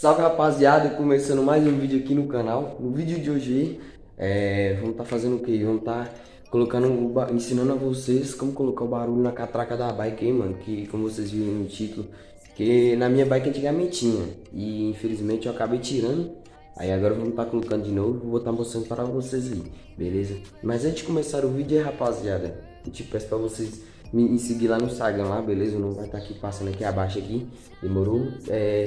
Salve rapaziada, começando mais um vídeo aqui no canal. No vídeo de hoje vamos estar fazendo o que? Vamos estar colocando, ensinando a vocês como colocar o barulho na catraca da bike aí, mano. Que como vocês viram no título, que na minha bike antigamente tinha e infelizmente eu acabei tirando. Aí agora vamos estar colocando de novo, vou estar mostrando para vocês aí, beleza? Mas antes de começar o vídeo aí, rapaziada, eu te peço para vocês me seguir lá no Instagram lá, beleza? O nome vai estar aqui passando aqui abaixo aqui, demorou?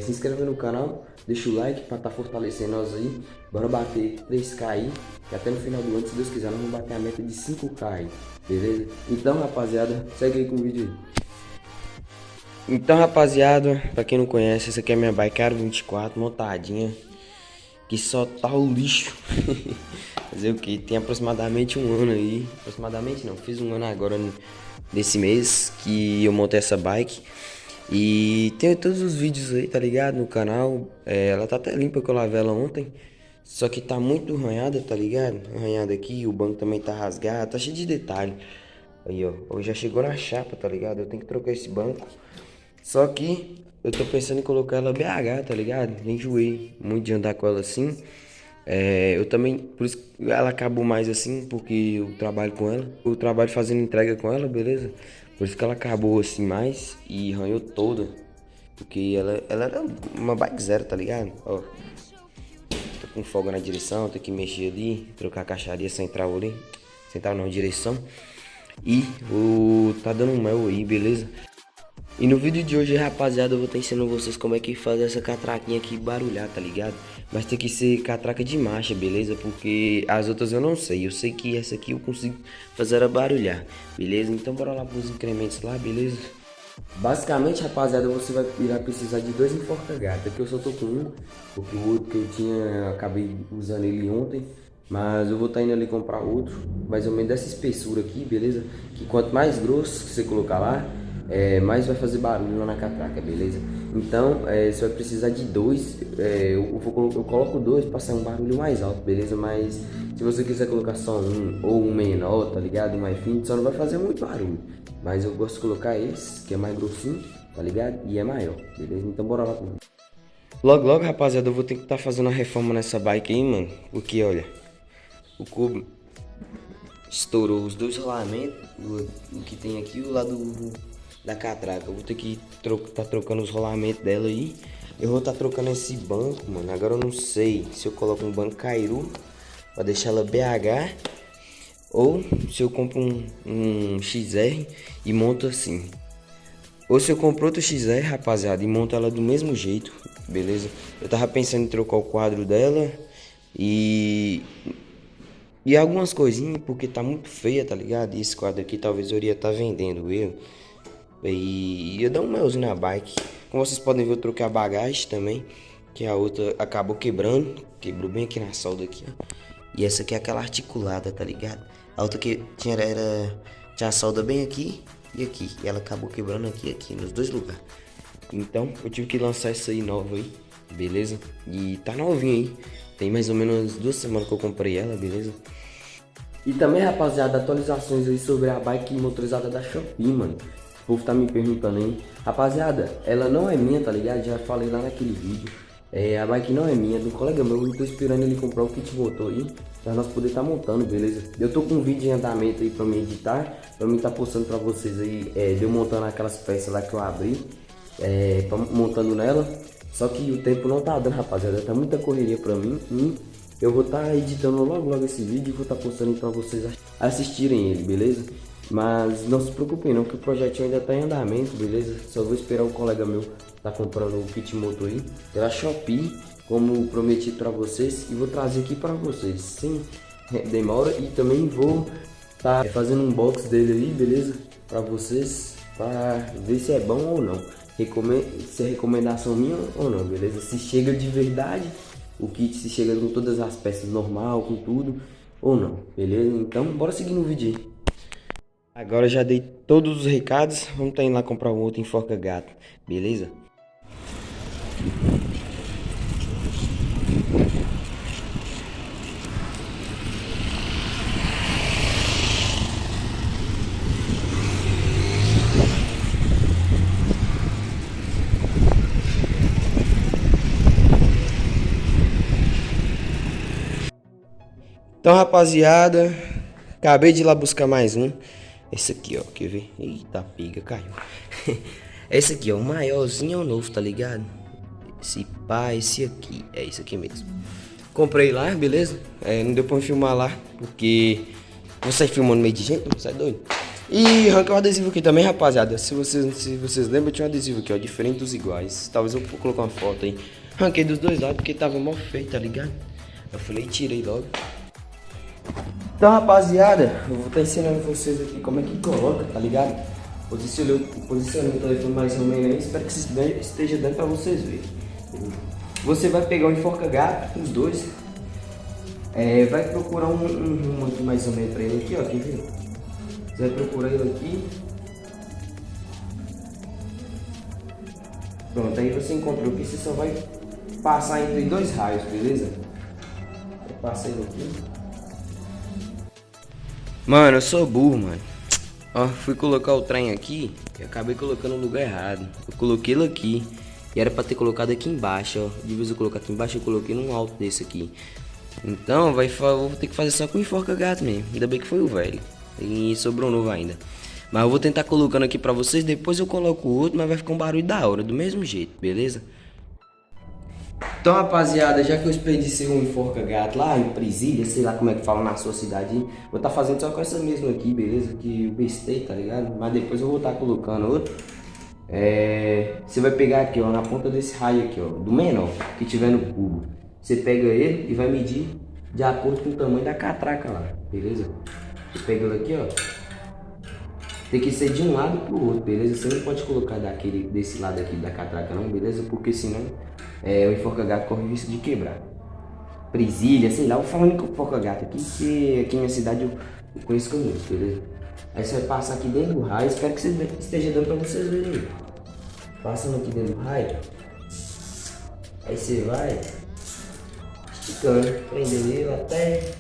Se inscreve no canal, deixa o like para estar fortalecendo nós aí. Bora bater 3k aí, que até no final do ano, se Deus quiser, nós vamos bater a meta de 5k aí, beleza? Então, rapaziada, segue aí com o vídeo aí. Então, rapaziada, para quem não conhece, essa aqui é a minha bike Aro 24 montadinha, que só tá o lixo. Fazer o que? Tem aproximadamente um ano aí, aproximadamente não, fiz um ano agora desse mês que eu montei essa bike. E tem todos os vídeos aí, tá ligado? No canal. Ela tá até limpa, que eu lavei ela ontem. Só que tá muito arranhada, tá ligado? Arranhada aqui, o banco também tá rasgado, tá cheio de detalhe. Aí, ó, hoje já chegou na chapa, tá ligado? Eu tenho que trocar esse banco. Só que eu tô pensando em colocar ela BH, tá ligado? Enjoei muito de andar com ela assim. Eu também, por isso que ela acabou mais assim, porque eu trabalho com ela. Eu trabalho fazendo entrega com ela, beleza? Por isso que ela acabou assim mais e arranhou toda. Porque ela era uma bike zero, tá ligado? Ó, tô com folga na direção, tem que mexer ali, trocar a caixaria central ali. Central não, direção. E tá dando um mel aí, beleza? E no vídeo de hoje, rapaziada, eu vou estar ensinando vocês como é que faz essa catraquinha aqui barulhar, tá ligado? Mas tem que ser catraca de marcha, beleza? Porque as outras eu não sei. Eu sei que essa aqui eu consigo fazer ela barulhar, beleza? Então bora lá pros incrementos lá, beleza? Basicamente, rapaziada, você irá precisar de dois enforca-gato. Aqui eu só tô com um, porque o outro que eu tinha, eu acabei usando ele ontem. Mas eu vou estar indo ali comprar outro, mais ou menos dessa espessura aqui, beleza? Que quanto mais grosso você colocar lá, mais vai fazer barulho lá na catraca, beleza? Então, você vai precisar de dois. Eu coloco dois para sair um barulho mais alto, beleza? Mas se você quiser colocar só um ou um menor, tá ligado? Um mais fino, só não vai fazer muito barulho. Mas eu gosto de colocar esse, que é mais grossinho, tá ligado? E é maior, beleza? Então bora lá comigo. Logo, logo, rapaziada, eu vou ter que estar fazendo uma reforma nessa bike aí, mano. Porque, olha, o cubo estourou os dois rolamentos, o que tem aqui e o lado da catraca. Eu vou ter que tá trocando os rolamentos dela aí. Eu vou estar trocando esse banco, mano. Agora eu não sei se eu coloco um banco Cairu para deixar ela BH ou se eu compro um XR e monto assim. Ou se eu compro outro XR, rapaziada, e monto ela do mesmo jeito, beleza? Eu tava pensando em trocar o quadro dela e algumas coisinhas, porque tá muito feia, tá ligado? E esse quadro aqui talvez eu iria estar vendendo ele. E ia dar um melzinho na bike. Como vocês podem ver, eu troquei a bagagem também, que a outra acabou quebrando. Quebrou bem aqui na solda aqui, ó. E essa aqui é aquela articulada, tá ligado? A outra que tinha a solda bem aqui e aqui. E ela acabou quebrando aqui e aqui, nos dois lugares. Então, eu tive que lançar essa aí nova aí, beleza? E tá novinha aí. Tem mais ou menos 2 semanas que eu comprei ela, beleza? E também, rapaziada, atualizações aí sobre a bike motorizada da Shopee, mano. O povo tá me perguntando aí. Rapaziada, ela não é minha, tá ligado? Já falei lá naquele vídeo. A bike não é minha, é do colega meu. Eu tô esperando ele comprar o kit motor aí, pra nós poder tá montando, beleza? Eu tô com um vídeo em andamento aí pra me editar, pra mim tá postando pra vocês aí, de eu montando aquelas peças lá que eu abri, montando nela. Só que o tempo não tá dando, rapaziada, tá muita correria pra mim. E eu vou tá editando logo esse vídeo e vou tá postando aí pra vocês assistirem ele, beleza? Mas não se preocupem não, que o projetinho ainda tá em andamento, beleza? Só vou esperar o colega meu tá comprando o kit motor aí pela Shopee, como prometi pra vocês, e vou trazer aqui pra vocês sem demora. E também vou tá fazendo um unboxing dele aí, beleza? Pra vocês, pra ver se é bom ou não, se é recomendação minha ou não, beleza? Se chega de verdade o kit, se chega com todas as peças normal, com tudo ou não, beleza? Então bora seguir no vídeo aí. Agora já dei todos os recados, vamos tá indo lá comprar um outro enforca-gato, beleza? Então, rapaziada, acabei de ir lá buscar mais um. Esse aqui, ó, quer ver? Eita, piga, caiu. Esse aqui, ó, o maiorzinho é o novo, tá ligado? Esse pá, esse aqui, é esse aqui mesmo. Comprei lá, beleza? Não deu pra filmar lá, porque vou sair filmando meio de gente, não sai doido. E arranquei o adesivo aqui também, rapaziada. Se vocês lembram, tinha um adesivo aqui, ó, diferente dos iguais. Talvez eu vou colocar uma foto aí. Arranquei dos dois lados, porque tava mal feio, tá ligado? Eu falei, tirei logo. Então, rapaziada, eu vou estar ensinando vocês aqui como é que coloca, tá ligado? Posicionei o telefone mais ou menos aí, espero que esteja dando pra vocês verem. Você vai pegar o enforca-gato, os dois, vai procurar um rumo aqui mais ou menos pra ele aqui, ó, quer ver? Você vai procurar ele aqui. Pronto, aí você encontrou aqui, você só vai passar entre dois raios, beleza? Eu passei ele aqui. Mano, eu sou burro, mano. Ó, fui colocar o trem aqui e acabei colocando no lugar errado. Eu coloquei ele aqui e era pra ter colocado aqui embaixo, ó. De vez eu colocar aqui embaixo, eu coloquei num alto desse aqui. Então, vou ter que fazer só com enforca-gato mesmo. Ainda bem que foi o velho. E sobrou novo ainda. Mas eu vou tentar colocando aqui pra vocês, depois eu coloco o outro, mas vai ficar um barulho da hora, do mesmo jeito, beleza? Então, rapaziada, já que eu expedicei um enforca-gato lá em Presilha, sei lá como é que fala na sua cidade, vou estar fazendo só com essa mesma aqui, beleza? Que eu bestei, tá ligado? Mas depois eu vou estar colocando outro. Você vai pegar aqui, ó, na ponta desse raio aqui, ó, do menor que tiver no cubo. Você pega ele e vai medir de acordo com o tamanho da catraca lá, beleza? Você pega ele aqui, ó. Tem que ser de um lado pro outro, beleza? Você não pode colocar desse lado aqui da catraca não, beleza? Porque senão o enforca-gato corre o risco de quebrar. Presilha, sei lá, eu falando com o enforca-gato aqui, que aqui na minha cidade eu conheço com muito, beleza? Aí você vai passar aqui dentro do raio, espero que você esteja dando pra vocês verem aí. Passando aqui dentro do raio, aí você vai esticando, prendendo ele até...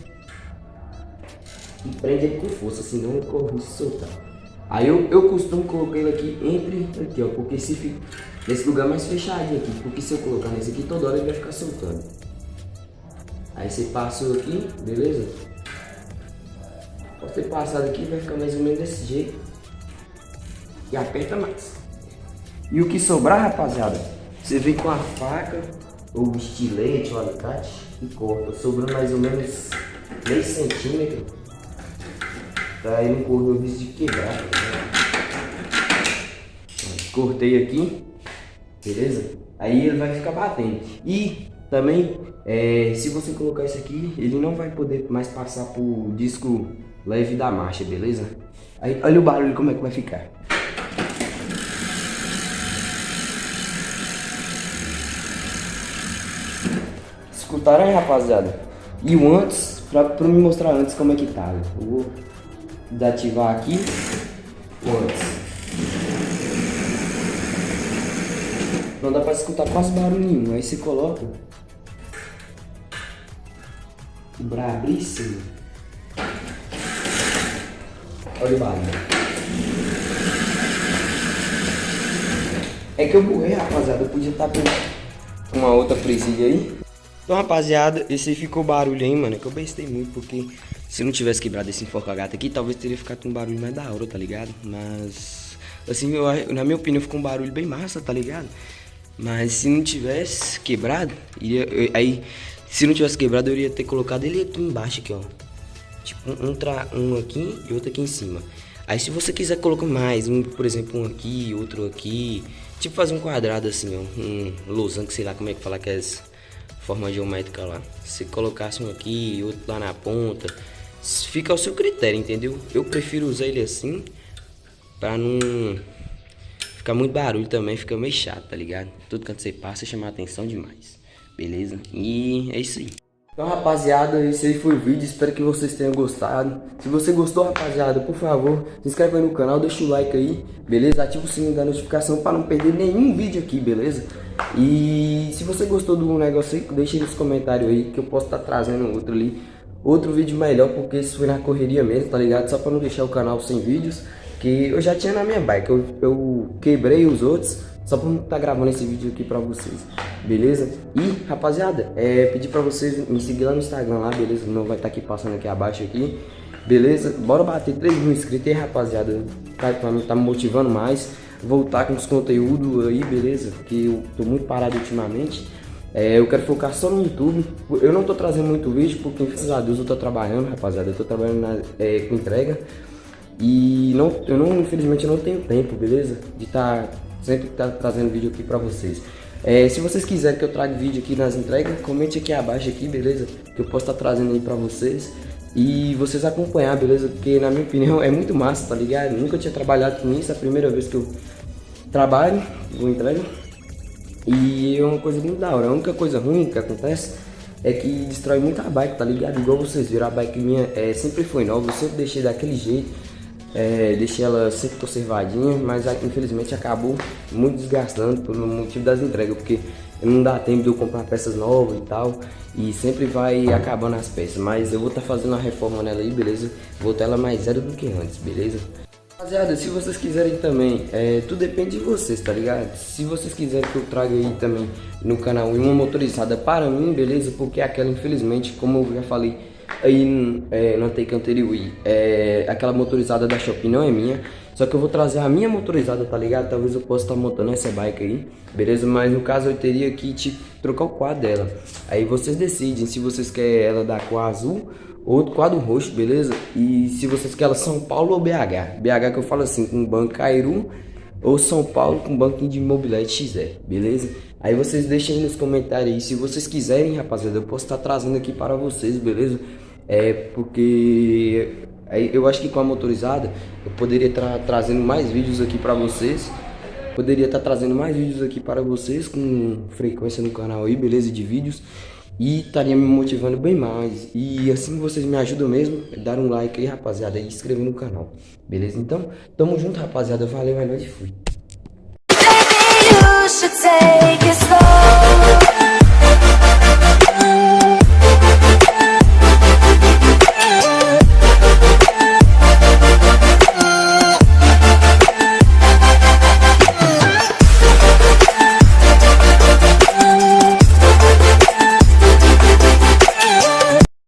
E prende ele com força, senão ele corre o risco de soltar. Aí eu costumo colocar ele aqui aqui, ó, porque se fica nesse lugar mais fechadinho aqui, porque se eu colocar nesse aqui, toda hora ele vai ficar soltando. Aí você passou aqui, beleza? Pode ter passado aqui, vai ficar mais ou menos desse jeito. E aperta mais. E o que sobrar, rapaziada, você vem com a faca, ou o estilete, ou alicate, e corta, sobrando mais ou menos meio centímetro. Pra ele não correr o risco de quebrar. Cortei aqui, beleza? Aí ele vai ficar batendo. E também, se você colocar isso aqui, ele não vai poder mais passar por disco leve da marcha, beleza? Aí olha o barulho como é que vai ficar. Escutaram aí, rapaziada? E o antes, pra me mostrar antes como é que tá. Eu vou desativar aqui o antes. Não dá pra escutar quase barulho nenhum. Aí você coloca brabíssimo. Olha o barulho. É que eu burrei, rapaziada. Eu podia estar com uma outra presilha aí. Então, rapaziada, esse ficou barulho aí, mano. É que eu bestei muito, porque se não tivesse quebrado esse enforca-gato aqui, talvez teria ficado com um barulho mais da hora, tá ligado? Mas, assim, na minha opinião, ficou um barulho bem massa, tá ligado? Mas se não tivesse quebrado, se não tivesse quebrado, eu iria ter colocado ele aqui embaixo, aqui, ó. Tipo, um aqui e outro aqui em cima. Aí se você quiser colocar mais, por exemplo, um aqui, outro aqui, tipo fazer um quadrado assim, ó, um losango, sei lá como é que fala que é essa forma geométrica lá. Se colocasse um aqui e outro lá na ponta, fica ao seu critério, entendeu? Eu prefiro usar ele assim, pra não ficar muito barulho também, fica meio chato, tá ligado? Tudo quando você passa chama a atenção demais, beleza? E é isso aí. Então, rapaziada, esse aí foi o vídeo, espero que vocês tenham gostado. Se você gostou, rapaziada, por favor, se inscreve aí no canal, deixa o like aí, beleza? Ativa o sininho da notificação para não perder nenhum vídeo aqui, beleza? E se você gostou do negócio aí, deixa aí nos comentários aí, que eu posso estar trazendo outro ali, outro vídeo melhor, porque isso foi na correria mesmo, tá ligado? Só para não deixar o canal sem vídeos, que eu já tinha na minha bike. Eu quebrei os outros só pra estar gravando esse vídeo aqui pra vocês, beleza? E, rapaziada, pedir pra vocês me seguir lá no Instagram lá, beleza? O meu vai estar aqui passando aqui abaixo aqui, beleza? Bora bater 3.000 inscritos aí, rapaziada. Tá me motivando mais. Voltar com os conteúdos aí, beleza? Porque eu tô muito parado ultimamente. Eu quero focar só no YouTube. Eu não tô trazendo muito vídeo porque, graças a Deus, eu tô trabalhando, rapaziada. Eu tô trabalhando com entrega. E infelizmente, eu não tenho tempo, beleza? De sempre tá trazendo vídeo aqui pra vocês. Se vocês quiserem que eu traga vídeo aqui nas entregas, comente aqui abaixo aqui, beleza? Que eu posso estar trazendo aí pra vocês. E vocês acompanhar, beleza? Porque na minha opinião é muito massa, tá ligado? Nunca tinha trabalhado com isso, é a primeira vez que eu trabalho com entrega. E é uma coisa muito da hora. A única coisa ruim que acontece é que destrói muito a bike, tá ligado? Igual vocês viram, a bike minha sempre foi nova, eu sempre deixei daquele jeito. Deixei ela sempre conservadinha, mas infelizmente acabou muito desgastando pelo motivo das entregas, porque não dá tempo de eu comprar peças novas e tal, e sempre vai acabando as peças. Mas eu vou estar fazendo uma reforma nela aí, beleza? Vou ter ela mais zero do que antes, beleza? Rapaziada, se vocês quiserem também, tudo depende de vocês, tá ligado? Se vocês quiserem que eu traga aí também no canal uma motorizada para mim, beleza? Porque aquela, infelizmente, como eu já falei aí no take anterior, aquela motorizada da Shopee não é minha. Só que eu vou trazer a minha motorizada, tá ligado? Talvez eu possa estar montando essa bike aí, beleza? Mas no caso eu teria que trocar o quadro dela. Aí vocês decidem se vocês querem ela da cor azul ou do quadro roxo, beleza? E se vocês querem ela São Paulo ou BH. BH que eu falo assim, com banco Cairu, ou São Paulo com banco de Mobilete XR, beleza? Aí vocês deixem aí nos comentários aí, se vocês quiserem, rapaziada, eu posso estar trazendo aqui para vocês, beleza? Porque eu acho que com a motorizada eu poderia estar trazendo mais vídeos aqui para vocês. Poderia estar trazendo mais vídeos aqui para vocês com frequência no canal aí, beleza? De vídeos. E estaria me motivando bem mais. E assim vocês me ajudam mesmo, dar um like aí, rapaziada, e inscrever no canal, beleza? Então, tamo junto, rapaziada. Valeu, é nóis e fui.